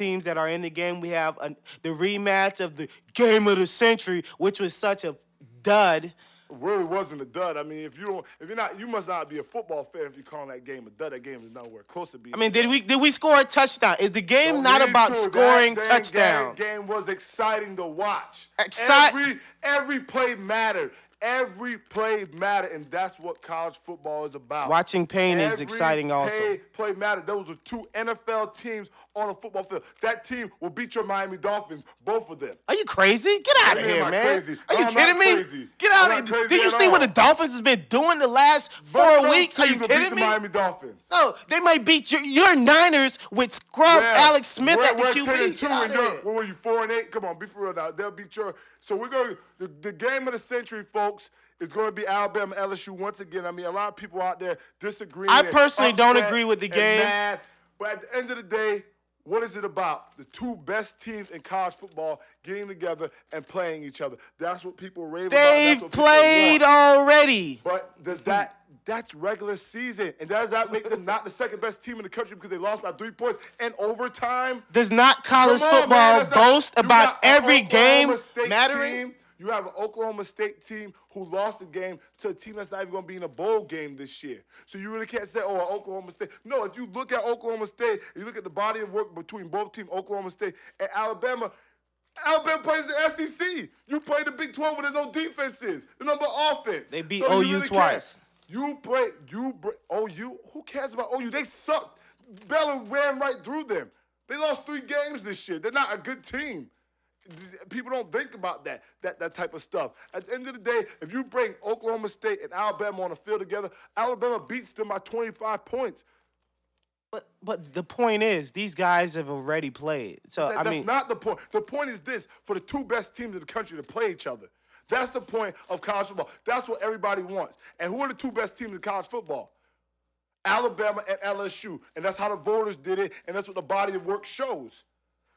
teams that are in the game. We have the rematch of the game of the century, which was such a dud. Really wasn't a dud. I mean, if you're not, you must not be a football fan if you're calling that game a dud. That game is nowhere close to being. I mean, did we score a touchdown? Is the game not about scoring touchdowns? That game was exciting to watch. Every play mattered. Every play mattered, and that's what college football is about. Watching pain is exciting also. Every play mattered. Those are two NFL teams on a football field. That team will beat your Miami Dolphins, both of them. Are you crazy? Get out of here, man. Crazy? Are you kidding me? Crazy. Get out of here. Did you see what the Dolphins has been doing the last 4 weeks? Are you kidding me? The Miami Dolphins. No, they might beat your Niners with scrub Alex Smith at the QB. Get out of here. What were you, 4-8? Come on, be for real now. They'll beat your. So we're going to the game of the century, folks. It's going to be Alabama LSU once again. I mean, a lot of people out there disagreeing. I personally don't agree with the game. Mad. But at the end of the day, what is it about? The two best teams in college football getting together and playing each other. That's what people rave about. They've played already. But does that's regular season. And does that make them not the second best team in the country because they lost by 3 points in overtime? Does not college football boast about every game mattering? You have an Oklahoma State team who lost a game to a team that's not even going to be in a bowl game this year. So you really can't say, oh, Oklahoma State. No, if you look at Oklahoma State, you look at the body of work between both teams, Oklahoma State and Alabama plays the SEC. You play the Big 12 where there's no defenses. There's no offense. They beat OU really twice. OU? Who cares about OU? They sucked. Bella ran right through them. They lost 3 games this year. They're not a good team. People don't think about that type of stuff. At the end of the day, if you bring Oklahoma State and Alabama on the field together, Alabama beats them by 25 points. But the point is, these guys have already played. So that's not the point. The point is this: for the two best teams in the country to play each other. That's the point of college football. That's what everybody wants. And who are the two best teams in college football? Alabama and LSU. And that's how the voters did it, and that's what the body of work shows.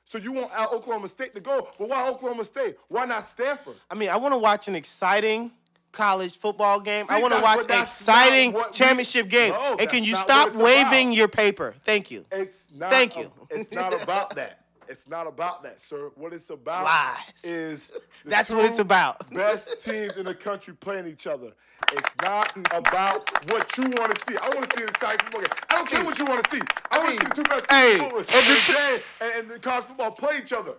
So you want Oklahoma State to go, but why Oklahoma State? Why not Stanford? I mean, I want to watch an exciting college football game. I want to watch an exciting championship game. No, and can you stop waving your paper? Thank you. It's not. Thank you. It's not about that. It's not about that, sir. What it's about is that's what it's about. Best teams in the country playing each other. It's not about what you want to see. I want to see an exciting football game. I don't care what you want to see. I want to see the two best teams in football and the college football play each other.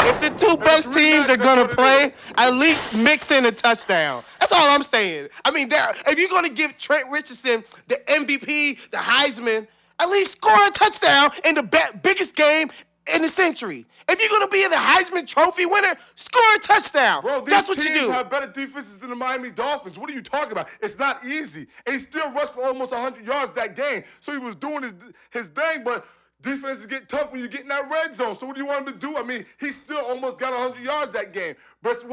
If the two best teams are going to play, at least mix in a touchdown. That's all I'm saying. I mean, if you're going to give Trent Richardson the MVP, the Heisman, at least score a touchdown in the biggest game in the century. If you're going to be the Heisman Trophy winner, score a touchdown. Bro, that's what you do. These teams have better defenses than the Miami Dolphins. What are you talking about? It's not easy. And he still rushed for almost 100 yards that game. So he was doing his thing, but defenses get tough when you get in that red zone. So what do you want him to do? I mean, he still almost got 100 yards that game. But it's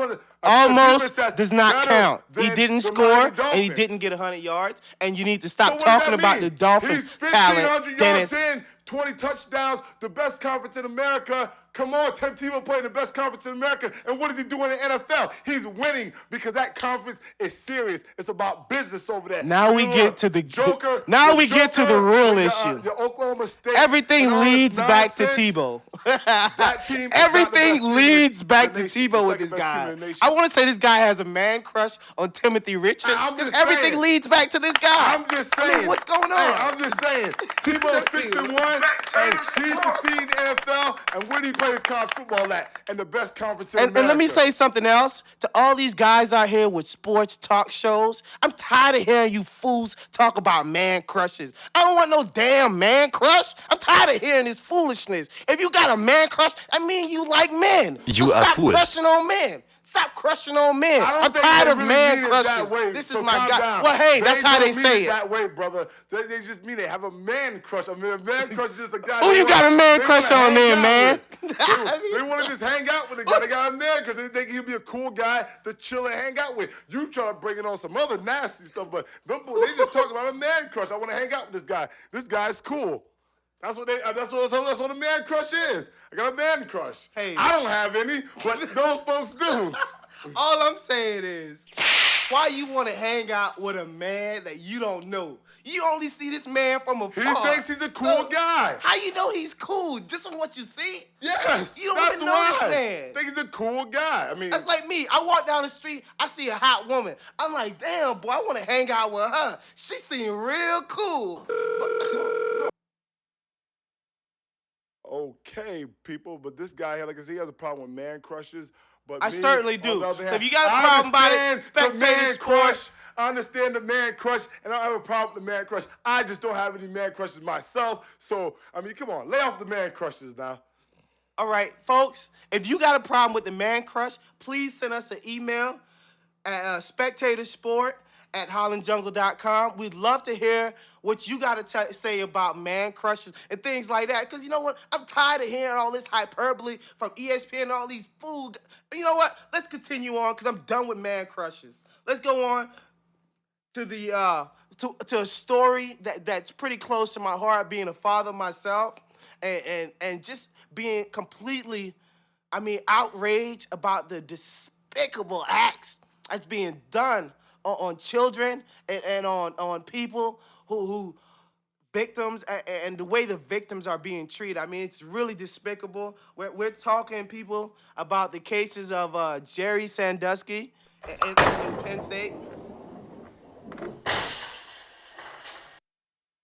almost does not count. He didn't score, and he didn't get 100 yards. And you need to stop talking about the Dolphins' talent. He's 1,500 yards in, 20 touchdowns, the best conference in America. Come on, Tim Tebow playing the best conference in America. And what is he doing in the NFL? He's winning because that conference is serious. It's about business over there. Now we get to the Joker. Now we get to the real issue. The Oklahoma State. Everything leads back to Tebow. Everything leads back to Tebow with this guy. I want to say this guy has a man crush on Timothy Richmond because everything leads back to this guy. I'm just saying. I mean, what's going on? Hey, I'm just saying. Tebow's 6-1, and he's succeeding in the NFL, and where he plays college football at, and the best conference in America. And let me say something else. To all these guys out here with sports talk shows, I'm tired of hearing you fools talk about man crushes. I don't want no damn man crush. I'm tired of hearing this foolishness. If you got a man crush, I mean you like men. You so are stop fool. crushing on men. Stop crushing on men. I'm tired of man crushes. This is my guy. Well, hey, that's how they say it. That way, brother. They just mean they have a man crush. I mean, a man crush is just a guy. Who you got a man crush on there, man? They want to just hang out with the guy. They got a man crush. They think he'll be a cool guy to chill and hang out with. You try to bring it on some other nasty stuff, but they just talk about a man crush. I want to hang out with this guy. This guy's cool. That's what a man crush is. I got a man crush. Hey, I don't have any, but those folks do. All I'm saying is, why you want to hang out with a man that you don't know? You only see this man from afar. He thinks he's a cool guy. How you know he's cool? Just from what you see? Yes, You don't that's even know why. this man. I think he's a cool guy. I mean, That's like me. I walk down the street, I see a hot woman. I'm like, damn, boy, I want to hang out with her. She seem real cool. okay, people, but this guy here, like I said, he has a problem with man crushes. But I me, certainly do. on the other So hand, if you got a I problem about it, understand the spectator man sport. crush. I understand the man crush, and I don't have a problem with the man crush. I just don't have any man crushes myself. So, I mean, come on, lay off the man crushes now. All right, folks, if you got a problem with the man crush, please send us an email at spectatorsport@hOLLANDjUNGLE.com. We'd love to hear what you got to say about man crushes and things like that. Because you know what? I'm tired of hearing all this hyperbole from ESPN and all these fool. You know what? Let's continue on because I'm done with man crushes. Let's go on to the to a story that's pretty close to my heart, being a father myself, and just being completely, outraged about the despicable acts that's being done on children and on people who victims and the way the victims are being treated. I mean, it's really despicable. We're talking, people, about the cases of Jerry Sandusky in Penn State.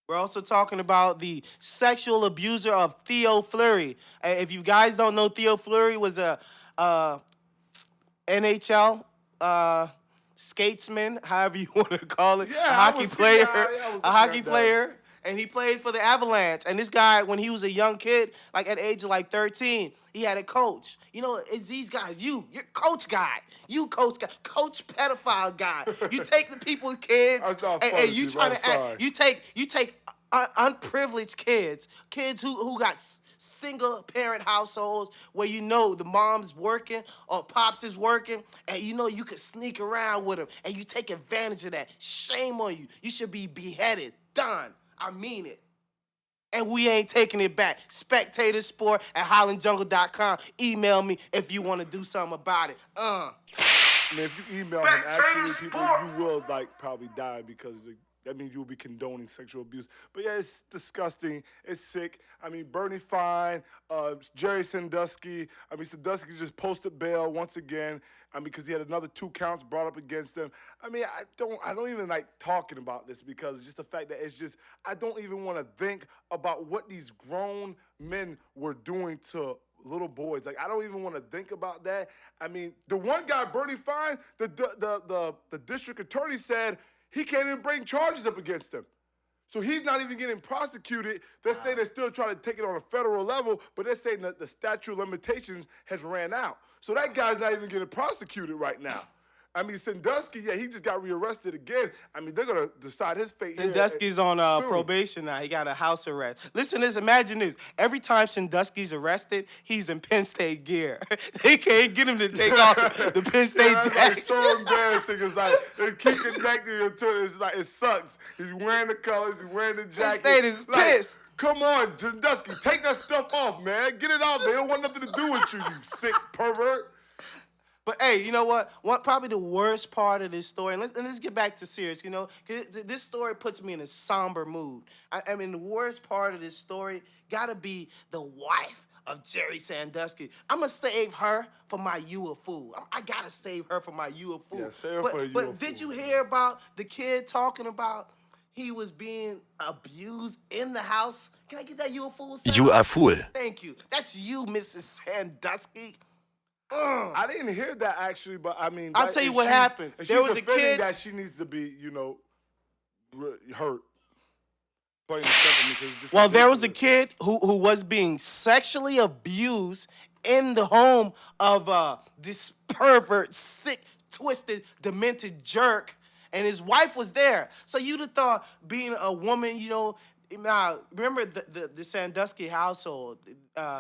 We're also talking about the sexual abuser of Theo Fleury. If you guys don't know, Theo Fleury was a NHL skatesman, however you want to call it, Yeah, a hockey player, and he played for the Avalanche. And this guy, when he was a young kid, like at the age of 13, he had a coach. You know, it's these guys. You're coach guy. Coach pedophile guy. You take the people's kids That's not and funny, you people. try I'm to sorry. act. You take unprivileged kids who got single parent households where you know the mom's working or pops is working, and you know you could sneak around with them, and you take advantage of that. Shame on you. You should be beheaded. Done. I mean it. And we ain't taking it back. SpectatorSport@HOLLANDjUNGLE.com. Email me if you want to do something about it. I mean, if you email him, actually, people, you will probably die because that means you will be condoning sexual abuse. But yeah, it's disgusting. It's sick. I mean, Bernie Fine, Jerry Sandusky. I mean, Sandusky just posted bail once again. I mean, because he had another 2 counts brought up against him. I mean, I don't even like talking about this because it's just the fact that I don't even want to think about what these grown men were doing to little boys. Like, I don't even want to think about that. I mean, the one guy, Bernie Fine, the district attorney said he can't even bring charges up against him. So he's not even getting prosecuted. They're saying they're still trying to take it on a federal level, but they're saying that the statute of limitations has ran out. So that guy's not even getting prosecuted right now. I mean, Sandusky, yeah, he just got rearrested again. I mean, they're going to decide his fate here Sandusky's on soon. probation now. He got a house arrest. Listen to this. Imagine this. Every time Sandusky's arrested, he's in Penn State gear. They can't get him to take off the Penn State That's jacket. like so embarrassing. It's like they keep connecting him to it. It's like it sucks. He's wearing the colors. He's wearing the jacket. Penn State is Like, pissed. Come on, Sandusky, take that stuff off, man. Get it off. They don't want nothing to do with you, you sick pervert. But hey, you know what? Probably the worst part of this story, and let's get back to serious, you know, because this story puts me in a somber mood. I mean, the worst part of this story gotta be the wife of Jerry Sandusky. I'm gonna save her for my You a Fool. I gotta save her for my You a Fool. Yeah, save her for the You a But did Fool. you hear about the kid talking about he was being abused in the house? Can I get that You a Fool sound? You are fool. Thank you. That's you, Mrs. Sandusky. I didn't hear that actually, but I mean, I'll tell you what happened. There was a kid that she needs to be, hurt. Plain and simple, because it's just Well, there was a ridiculous. kid who was being sexually abused in the home of this pervert, sick, twisted, demented jerk, and his wife was there. So you'd have thought, being a woman, now remember the Sandusky household,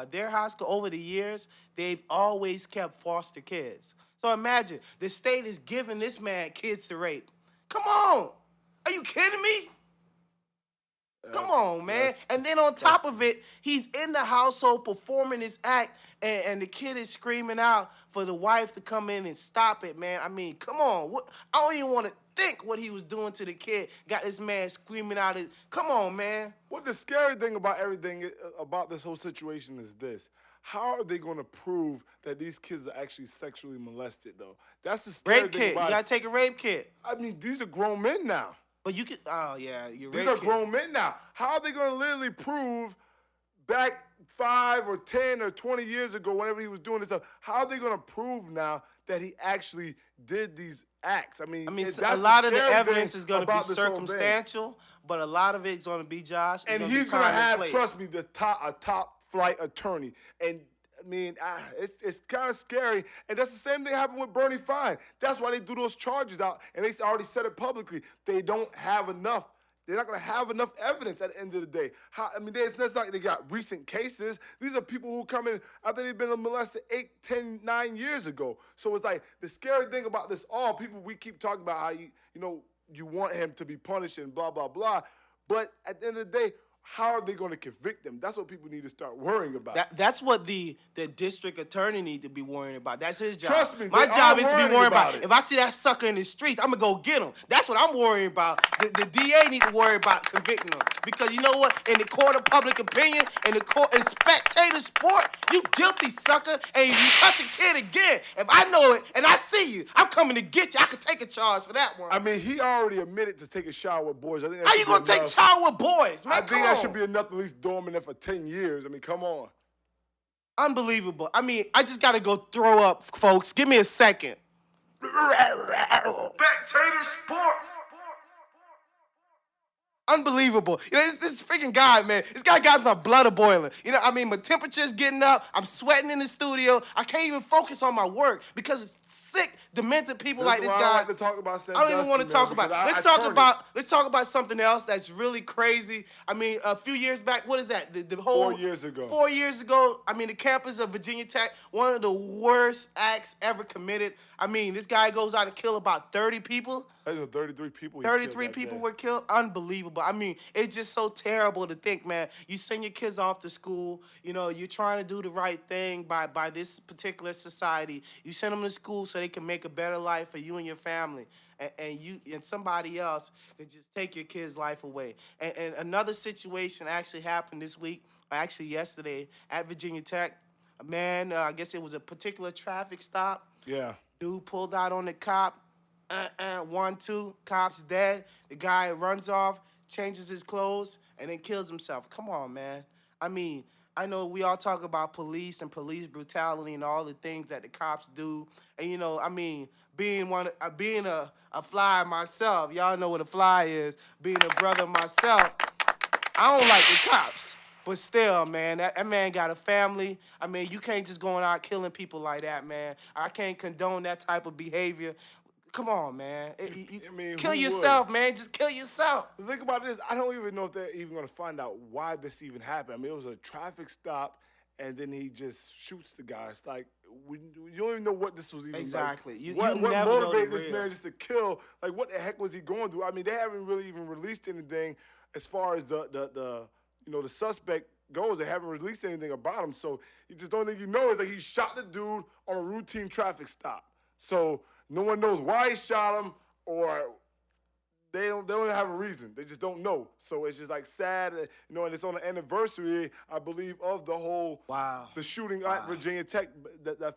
their household over the years, they've always kept foster kids. So imagine the state is giving this man kids to rape. Come on, are you kidding me? Come on, man. That's And then on top disgusting. of it, he's in the household performing this act, and the kid is screaming out for the wife to come in and stop it, man. I mean, come on. What, I don't even want to think what he was doing to the kid. Got this man screaming out his, come on, man. What the scary thing about everything about this whole situation is this. How are they going to prove that these kids are actually sexually molested, though? That's the scary Rape thing kit. You about got it. to take a rape kit. I mean, these are grown men now. But you could, oh, yeah, you're These rape are kit. grown men now. How are they going to literally prove back 5 or 10 or 20 years ago, whenever he was doing this stuff, how are they going to prove now that he actually did these acts? I mean, So that's a lot the of the scary evidence thing is going to be about this whole thing. circumstantial, but a lot of it's going to be, Josh. And he's going to have, trust me, a top flight attorney. And I mean, it's kind of scary. And that's the same thing happened with Bernie Fine. That's why they do those charges out. And they already said it publicly. They don't have enough. They're not going to have enough evidence at the end of the day. It's not like they got recent cases. These are people who come in after they've been molested 8, 10, 9 years ago. So it's like the scary thing about this people, we keep talking about how, you want him to be punished and blah, blah, blah. But at the end of the day, how are they going to convict them? That's what people need to start worrying about. That's what the district attorney need to be worrying about. That's his job. Trust me, my they job are is to be worrying worried about about it. if I see that sucker in the streets, I'm gonna go get him. That's what I'm worrying about. The DA need to worry about convicting him, because you know what? In the court of public opinion, in SpectatorSport, you guilty, sucker. And if you touch a kid again, if I know it and I see you, I'm coming to get you. I could take a charge for that one. I mean, he already admitted to taking a shower with boys. I think that How should you be gonna take enough. child with boys, man? I Come think on. that should be enough to at least throw him in there for 10 years. I mean, come on. Unbelievable. I mean, I just gotta go throw up, folks. Give me a second. SpectatorSport. Unbelievable. This freaking guy, man. This guy got my blood boiling. My temperature's getting up. I'm sweating in the studio. I can't even focus on my work because it's sick, demented people like this why guy. I like to talk about I don't even want to talk about it. Let's talk about something else that's really crazy. I mean, a few years back, what is that? The whole 4 years ago. 4 years ago, the campus of Virginia Tech, one of the worst acts ever committed. This guy goes out and kill about 30 people. 33 people. 33 people were killed. Unbelievable. It's just so terrible to think, man. You send your kids off to school. You're trying to do the right thing by this particular society. You send them to school so they can make a better life for you and your family. And you and somebody else can just take your kid's life away. And another situation actually happened this week, actually yesterday, at Virginia Tech. A man, I guess it was a particular traffic stop. Yeah. Dude pulled out on the cop. 1, 2, cop's dead. The guy runs off, changes his clothes, and then kills himself. Come on, man. I know we all talk about police and police brutality and all the things that the cops do. And being a fly myself, y'all know what a fly is. Being a brother myself, I don't like the cops. But still, man, that man got a family. You can't just go out killing people like that, man. I can't condone that type of behavior. Come on, man. Kill yourself, man. Just kill yourself. The thing about this, I don't even know if they're even going to find out why this even happened. It was a traffic stop, and then he just shoots the guy. It's like, you don't even know what this was even Exactly. like. You What never know motivated the this real. man just to kill? Like, what the heck was he going through? They haven't really even released anything as far as the suspect goes. They haven't released anything about him. So you just don't think is that he shot the dude on a routine traffic stop. So no one knows why he shot him, or they don't have a reason. They just don't know. So it's just like sad, and it's on the anniversary, I believe, of the whole the shooting at Virginia Tech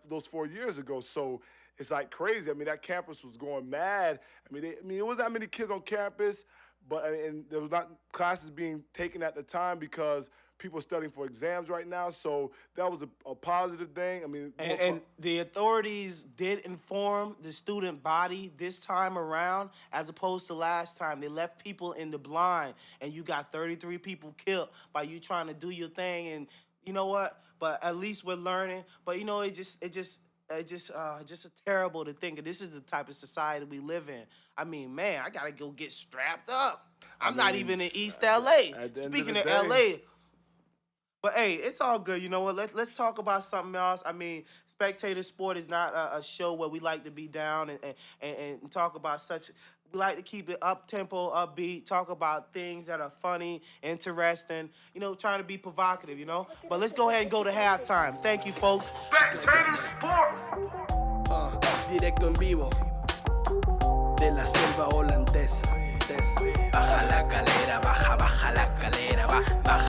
those 4 years ago. So it's like crazy. That campus was going mad. It wasn't that many kids on campus, but and there was not classes being taken at the time because people are studying for exams right now. So that was a positive thing. And the authorities did inform the student body this time around, as opposed to last time. They left people in the blind, and you got 33 people killed by you trying to do your thing. And you know what? But at least we're learning. But it's just terrible to think that this is the type of society we live in. Man, I gotta go get strapped up. I'm not even in East LA. Speaking of LA. But hey, it's all good. You know what? Let's talk about something else. SpectatorSport is not a show where we like to be down and talk about such We like to keep it up-tempo, upbeat, talk about things that are funny, interesting, trying to be provocative, But let's go ahead and go to halftime. Thank you, folks. SpectatorSport. Directo en vivo de la selva holandesa. Baja la calera, baja la calera, baja.